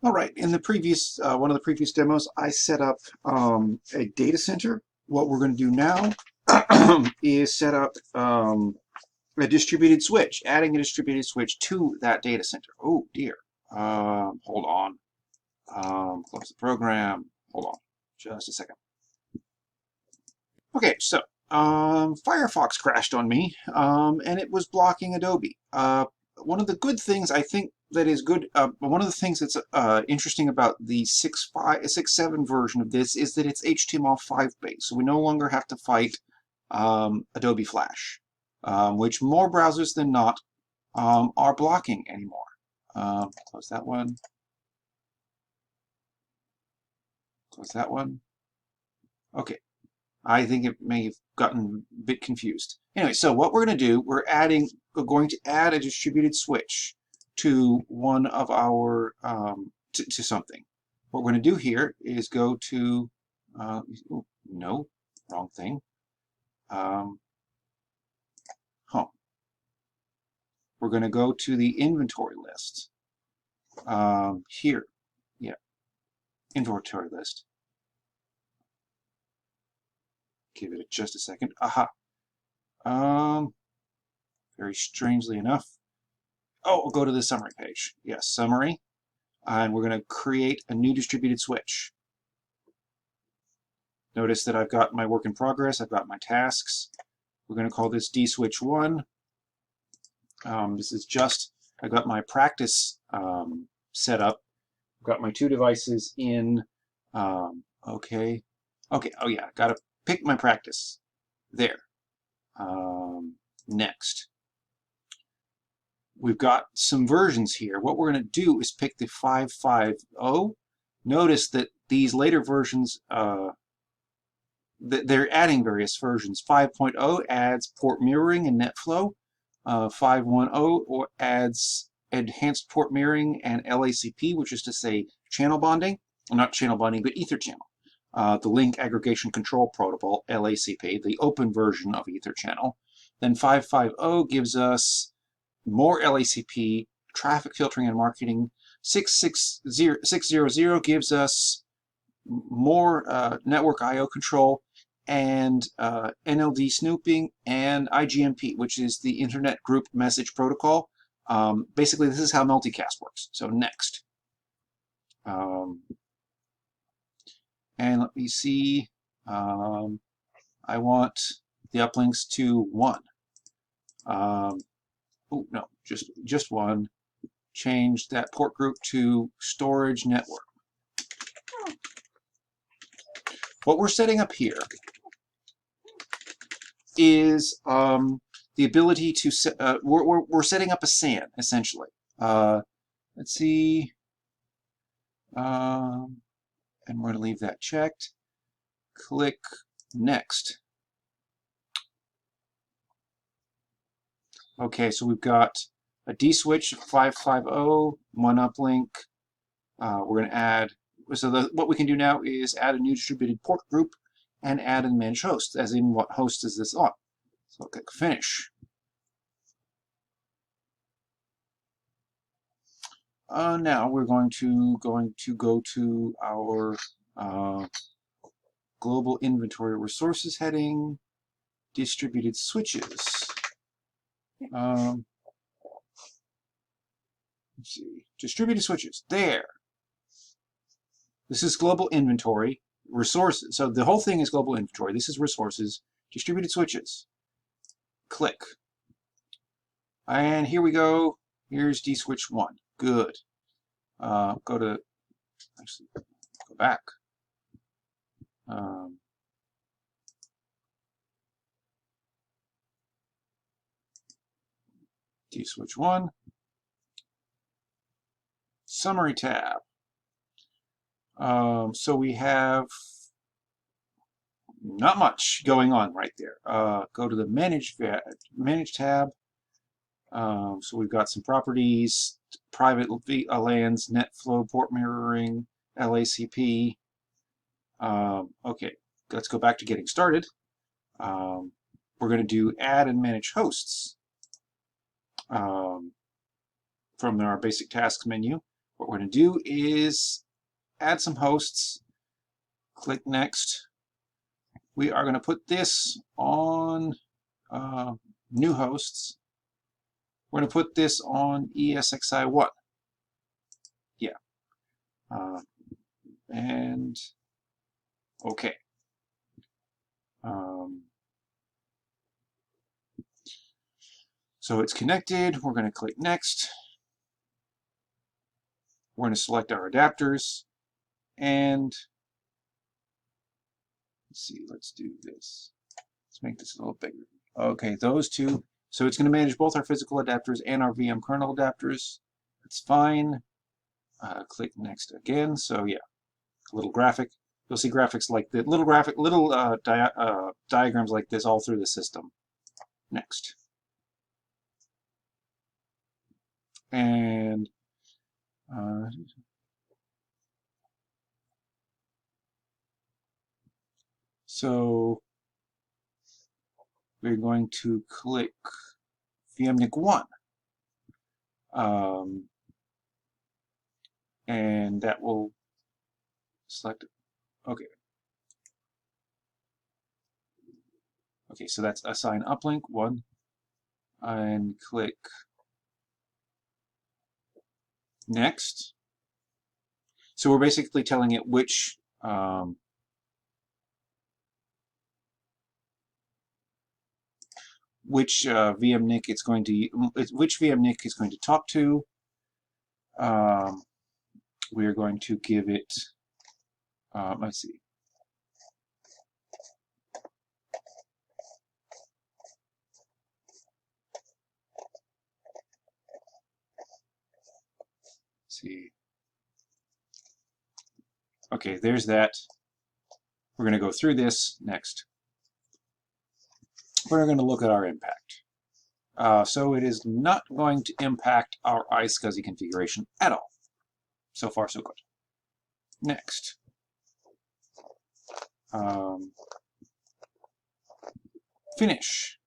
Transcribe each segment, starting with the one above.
All right, in the previous one of the previous demos, I set up a data center. What we're going to do now is set up a distributed switch, adding a distributed switch to that data center. Oh dear. Hold on. Close the program. Hold on, just a second. Okay, so Firefox crashed on me, and it was blocking Adobe. One of the good things I think that is good, one of the things that's interesting about the 6.7 version of this is that it's HTML5 based, so we no longer have to fight Adobe Flash, which more browsers than not are blocking anymore. Close that one. Close that one. Okay. I think it may have gotten a bit confused. Anyway, so what we're going to do, we're going to add a distributed switch to one of our, to something. What we're going to do here is go to, no, wrong thing, home. We're going to go to the inventory list. Here, yeah, inventory list. Give it just a second. Aha. Very strangely enough. Oh, we'll go to the summary page. Yes, summary. And we're going to create a new distributed switch. Notice that I've got my work in progress. I've got my tasks. We're going to call this dswitch1. This is just, I've got my practice set up. I've got my two devices in. Okay. Oh yeah, got to pick my practice. There. Next. We've got some versions here. What we're going to do is pick the 5.5.0. Notice that these later versions, they're adding various versions. 5.0 adds port mirroring and NetFlow. 5.1.0 adds enhanced port mirroring and LACP, which is to say channel bonding. Not channel bonding, but Ether channel. The Link Aggregation Control Protocol, LACP, the open version of Ether channel. Then 5.5.0 gives us more LACP, traffic filtering and marketing. 6.0.0 gives us more network I/O control and NLD snooping and IGMP, which is the Internet Group Message Protocol. Basically, this is how multicast works. So next. And let me see. I want the uplinks to 1. Oh, no, just 1. Change that port group to storage network. What we're setting up here is the ability to set, we're setting up a SAN, essentially. Let's see. And we're going to leave that checked. Click Next. Okay, so we've got a dswitch 5.5.0, 1 uplink. We're going to add, so what we can do now is add a new distributed port group and add and manage host, as in what host is this on. So I'll click Finish. Now we're going to go to our global inventory resources heading, distributed switches. Let's see, distributed switches. There. This is global inventory resources. So the whole thing is global inventory. This is resources, distributed switches. Click. And here we go. Here's dswitch1. Good. Go back. dswitch1. Summary tab. So we have not much going on right there. Go to the Manage tab. So we've got some properties, private LANs, NetFlow, port mirroring, LACP. Okay, let's go back to getting started. We're going to do add and manage hosts from our basic tasks menu. What we're going to do is add some hosts, click Next. We are going to put this on new hosts. We're going to put this on ESXi1. Yeah. And okay. So it's connected. We're going to click Next. We're going to select our adapters. And let's see, let's do this. Let's make this a little bigger. Okay, those two. So it's going to manage both our physical adapters and our VM kernel adapters. That's fine. Click Next again. So yeah, a little graphic. You'll see graphics like the little diagrams like this all through the system. Next. And so we're going to click vMNIC1. And that will select it. Okay. Okay, so that's assign uplink 1. And click Next. So we're basically telling it which vMNIC it's going to talk to. We are going to give it. Let's see. See. Okay, there's that. We're going to go through this next. We're going to look at our impact. So it is not going to impact our iSCSI configuration at all. So far, so good. Next. Finish.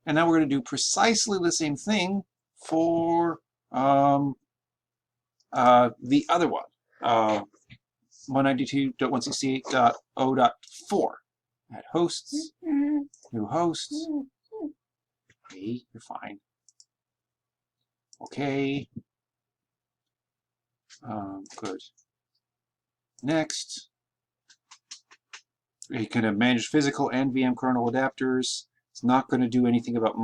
And now we're going to do precisely the same thing for the other one, 192.168.0.4. Add hosts, new hosts. Okay, you're fine. Okay. Good. Next. You can manage physical and VM kernel adapters. It's not going to do anything about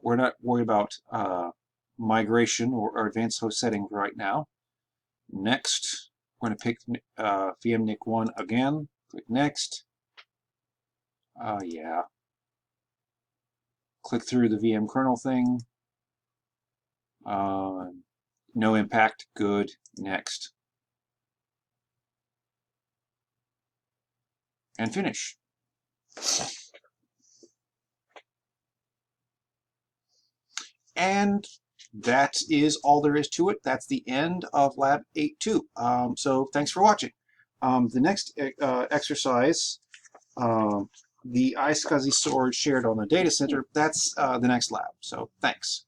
we're not worried about migration or advanced host settings right now. Next, we're going to pick vMNIC1 again. Click Next. Yeah. Click through the VM kernel thing. No impact. Good. Next. And finish. And that is all there is to it. That's the end of Lab 8.2. So thanks for watching. The next exercise, the iSCSI storage shared on the data center, that's the next lab. So thanks.